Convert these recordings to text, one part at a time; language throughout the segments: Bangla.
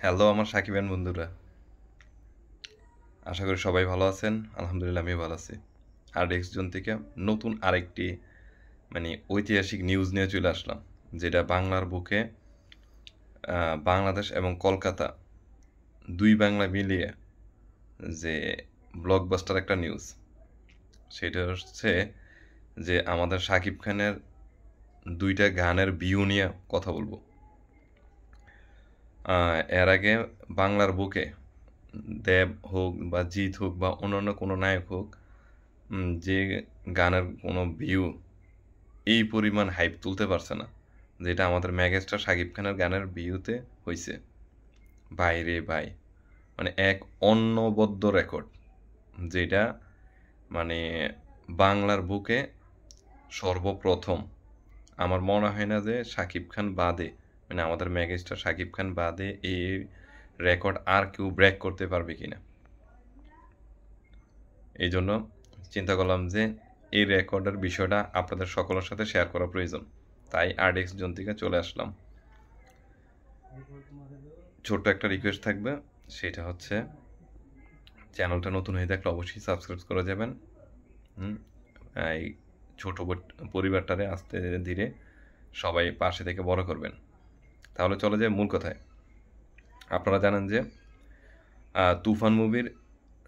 হ্যালো আমার সাকিবান বন্ধুরা, আশা করি সবাই ভালো আছেন। আলহামদুলিল্লাহ আমিও ভালো আছি। আর এক্স জন থেকে নতুন আরেকটি ঐতিহাসিক নিউজ নিয়ে চলে আসলাম, যেটা বাংলার বুকে বাংলাদেশ এবং কলকাতা দুই বাংলা মিলিয়ে যে ব্লকবাস্টার একটা নিউজ। সেটা হচ্ছে যে আমাদের শাকিব খানের দুইটা গানের ভিউ নিয়ে কথা বলবো। এর আগে বাংলার বুকে দেব হোক বা জিৎ হোক বা অন্যান্য কোনো নায়ক হোক, যে গানের কোনো ভিউ এই পরিমাণ হাইপ তুলতে পারছে না, যেটা আমাদের মেগাস্টার শাকিব খানের গানের ভিউতে হয়েছে। বাইরে ভাই, এক অনবদ্য রেকর্ড, যেটা মানে বাংলার বুকে সর্বপ্রথম। আমার মনে হয় না যে শাকিব খান বাদে, আমাদের মেগাস্টার শাকিব খান বাদে এই রেকর্ড আর কেউ ব্রেক করতে পারবে কিনা। এই জন্য চিন্তা করলাম যে এই রেকর্ডের বিষয়টা আপনাদের সকলের সাথে শেয়ার করা প্রয়োজন, তাই আরডিএক্স জোন থেকে চলে আসলাম। ছোট্ট একটা রিকোয়েস্ট থাকবে, সেটা হচ্ছে চ্যানেলটা নতুন হয়ে থাকলে অবশ্যই সাবস্ক্রাইব করে যাবেন। এই ছোট পরিবারটারে আস্তে ধীরে সবাই পাশে থেকে বড় করবেন। তাহলে চলে যায় মূল কথায়। আপনারা জানেন যে তুফান মুভির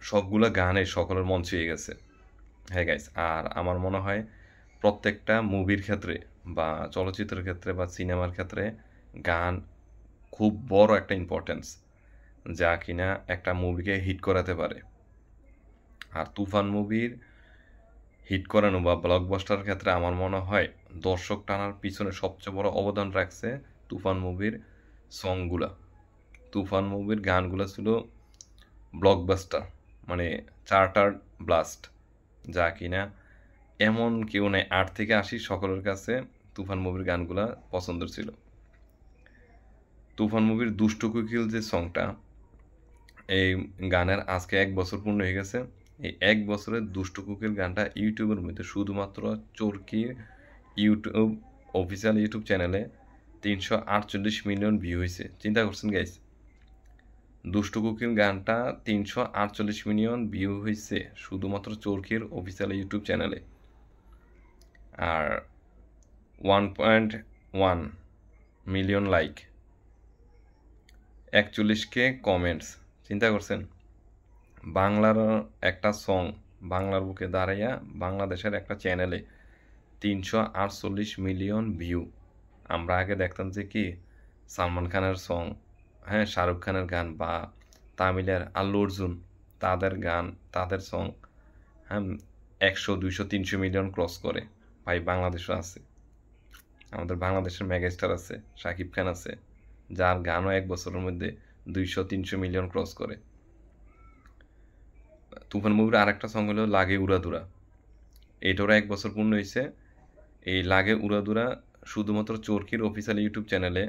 সবগুলো গানে সকলের মন ছুঁয়ে গেছে। হ্যাঁ গাইস, আর আমার মনে হয় প্রত্যেকটা মুভির ক্ষেত্রে বা চলচ্চিত্রের ক্ষেত্রে বা সিনেমার ক্ষেত্রে গান খুব বড় একটা ইম্পর্টেন্স, যা কিনা একটা মুভিকে হিট করাতে পারে। আর তুফান মুভির হিট করানো বা ব্লকবাস্টার ক্ষেত্রে আমার মনে হয় দর্শক টানার পিছনে সবচেয়ে বড় অবদান রাখছে তুফান মুভির সংগুলা। তুফান মুভির গানগুলো ছিল ব্লকবাস্টার, চার্টার ব্লাস্ট, যা কিনা এমন কেউ নেই 8 থেকে 80 সকলের কাছে তুফান মুভির গানগুলা পছন্দের ছিল। তুফান মুভির দুষ্টু কোকিল যে সংটা, এই গানের আজকে 1 বছর পূর্ণ হয়ে গেছে। এই 1 বছরের দুষ্টু কোকিল গানটা ইউটিউবের মধ্যে শুধুমাত্র চরকির ইউটিউব অফিসিয়াল ইউটিউব চ্যানেলে 348 মিলিয়ন ভিউ হয়েছে। চিন্তা করছেন গাইস, দুষ্টু কোকিল গানটা 348 মিলিয়ন ভিউ হয়েছে শুধুমাত্র চরকির অফিসিয়াল ইউটিউব চ্যানেলে। আর 1.1 মিলিয়ন লাইক, 41K কমেন্টস। চিন্তা করছেন, বাংলার একটা সং বাংলার বুকে দাঁড়াইয়া বাংলাদেশের একটা চ্যানেলে 348 মিলিয়ন ভিউ। আমরা আগে দেখতাম যে কি সালমান খানের সং, হ্যাঁ শাহরুখ খানের গান বা তামিলের আল্লু অর্জুন, তাদের গান তাদের সং, হ্যাঁ 100 200 300 মিলিয়ন ক্রস করে। ভাই বাংলাদেশও আছে, আমাদের বাংলাদেশের মেগাস্টার আছে, শাকিব খান আছে, যার গানও 1 বছরের মধ্যে 200 300 মিলিয়ন ক্রস করে। তুফান মুভির আরেকটা সং হলো লাগে উড়াদুরা, এটারও 1 বছর পূর্ণ হয়েছে। এই লাগে উড়াদুরা শুধুমাত্র চরকির অফিসিয়াল ইউটিউব চ্যানেলে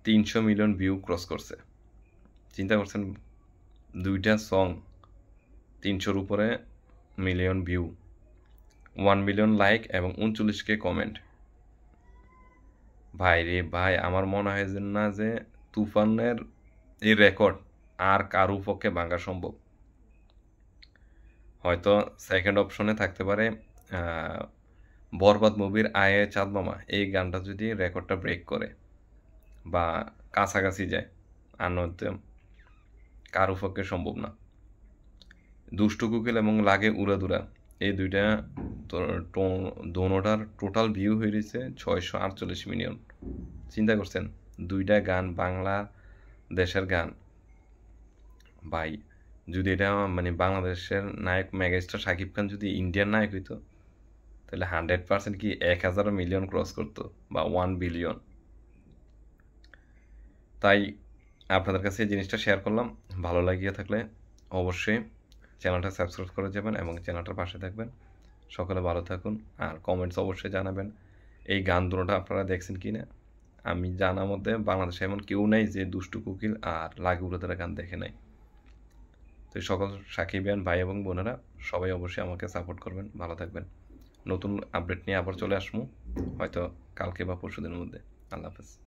300 মিলিয়ন ভিউ ক্রস করছে। চিন্তা করছেন, দুইটা সং 300-র উপরে মিলিয়ন ভিউ, 1 মিলিয়ন লাইক এবং 39K কমেন্ট। ভাই রে ভাই, আমার মনে হয় না যে তুফানের এই রেকর্ড আর কারো পক্ষে ভাঙা সম্ভব। হয়তো সেকেন্ড অপশনে থাকতে পারে বরবাদ মুভির আয়ে চাঁদ মামা, এই গানটা যদি রেকর্ডটা ব্রেক করে বা কাছাকাছি যায়, আর নয়তো কারো পক্ষে সম্ভব না। দুষ্টু কোকিল এবং লাগে উড়াদুরা, এই দুইটা দোনোটার টোটাল ভিউ হয়ে রয়েছে 648 মিলিয়ন। চিন্তা করছেন, দুইটা গান বাংলা দেশের গান। ভাই যদি এটা বাংলাদেশের নায়ক মেগাস্টার শাকিব খান যদি ইন্ডিয়ান নায়ক হইতো, তাহলে 100% কি 1000 মিলিয়ন ক্রস করতো বা 1 বিলিয়ন। তাই আপনাদের কাছে এই জিনিসটা শেয়ার করলাম। ভালো লাগিয়ে থাকলে অবশ্যই চ্যানেলটা সাবস্ক্রাইব করে যাবেন এবং চ্যানেলটার পাশে থাকবেন। সকলে ভালো থাকুন, আর কমেন্টস অবশ্যই জানাবেন এই গান দুটোটা আপনারা দেখছেন কি না। আমি জানার মধ্যে বাংলাদেশে এমন কেউ নাই যে দুষ্টু কোকিল আর লাগে উড়াদুরা গান দেখে নাই। তো সকল সাকিবিয়ান ভাই এবং বোনেরা সবাই অবশ্যই আমাকে সাপোর্ট করবেন। ভালো থাকবেন। নতুন আপডেট নিয়ে আবার চলে আসবো হয়তো কালকে বা পরশুদিনের মধ্যে। আল্লাহ হাফেজ।